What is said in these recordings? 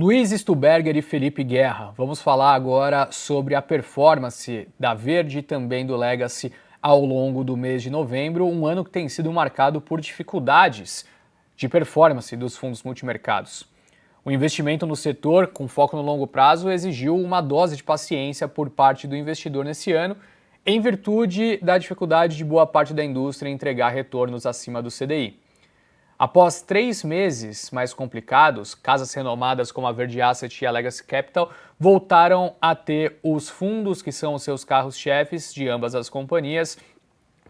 Luiz Stuberger e Felipe Guerra. Vamos falar agora sobre a performance da Verde e também do Legacy ao longo do mês de novembro, um ano que tem sido marcado por dificuldades de performance dos fundos multimercados. O investimento no setor, com foco no longo prazo, exigiu uma dose de paciência por parte do investidor nesse ano, em virtude da dificuldade de boa parte da indústria em entregar retornos acima do CDI. Após 3 meses mais complicados, casas renomadas como a Verde Asset e a Legacy Capital voltaram a ter os fundos que são os seus carros-chefes de ambas as companhias,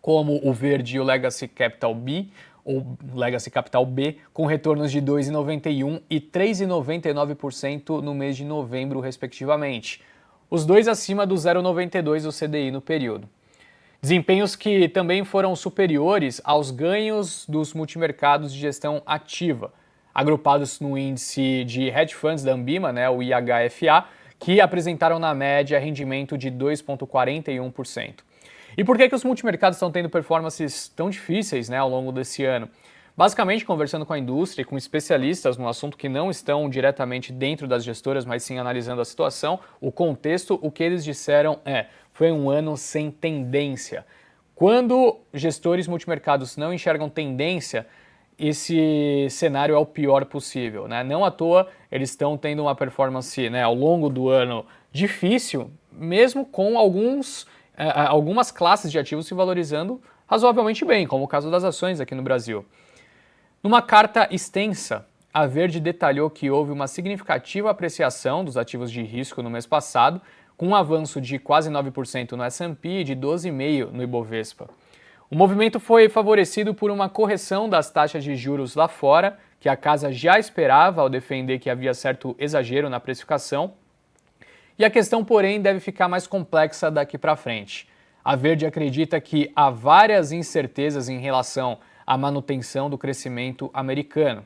como o Verde e o Legacy Capital B, ou Legacy Capital B, com retornos de 2,91% e 3,99% no mês de novembro, respectivamente. Os dois acima do 0,92% do CDI no período. Desempenhos que também foram superiores aos ganhos dos multimercados de gestão ativa, agrupados no índice de hedge funds da Ambima, o IHFA, que apresentaram na média rendimento de 2,41%. E por que os multimercados estão tendo performances tão difíceis ao longo desse ano? Basicamente, conversando com a indústria e com especialistas no assunto que não estão diretamente dentro das gestoras, mas sim analisando a situação, o contexto, o que eles disseram foi um ano sem tendência. Quando gestores multimercados não enxergam tendência, esse cenário é o pior possível. Não à toa, eles estão tendo uma performance ao longo do ano difícil, mesmo com algumas classes de ativos se valorizando razoavelmente bem, como o caso das ações aqui no Brasil. Numa carta extensa, a Verde detalhou que houve uma significativa apreciação dos ativos de risco no mês passado, com um avanço de quase 9% no S&P e de 12,5% no Ibovespa. O movimento foi favorecido por uma correção das taxas de juros lá fora, que a casa já esperava ao defender que havia certo exagero na precificação. E a questão, porém, deve ficar mais complexa daqui para frente. A Verde acredita que há várias incertezas em relação à manutenção do crescimento americano.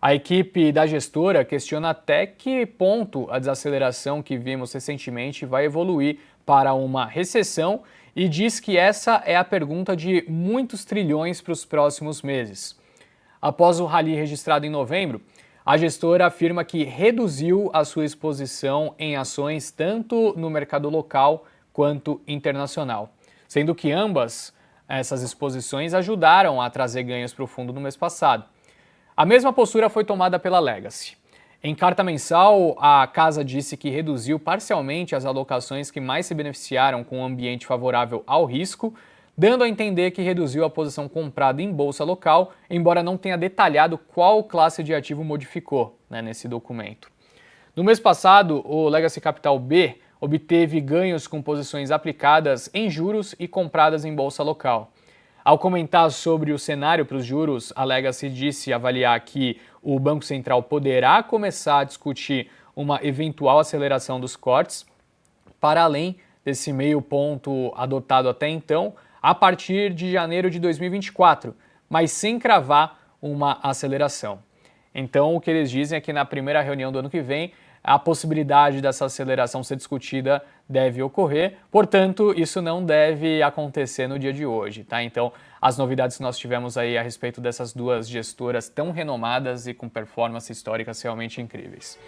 A equipe da gestora questiona até que ponto a desaceleração que vimos recentemente vai evoluir para uma recessão e diz que essa é a pergunta de muitos trilhões para os próximos meses. Após o rally registrado em novembro, a gestora afirma que reduziu a sua exposição em ações tanto no mercado local quanto internacional, sendo que ambas essas exposições ajudaram a trazer ganhos para o fundo no mês passado. A mesma postura foi tomada pela Legacy. Em carta mensal, a casa disse que reduziu parcialmente as alocações que mais se beneficiaram com um ambiente favorável ao risco, dando a entender que reduziu a posição comprada em bolsa local, embora não tenha detalhado qual classe de ativo modificou nesse documento. No mês passado, o Legacy Capital B obteve ganhos com posições aplicadas em juros e compradas em bolsa local. Ao comentar sobre o cenário para os juros, a Legacy disse avaliar que o Banco Central poderá começar a discutir uma eventual aceleração dos cortes, para além desse meio ponto adotado até então, a partir de janeiro de 2024, mas sem cravar uma aceleração. Então, o que eles dizem é que na primeira reunião do ano que vem, a possibilidade dessa aceleração ser discutida deve ocorrer, portanto, isso não deve acontecer no dia de hoje, Então, as novidades que nós tivemos aí a respeito dessas duas gestoras tão renomadas e com performances históricas realmente incríveis.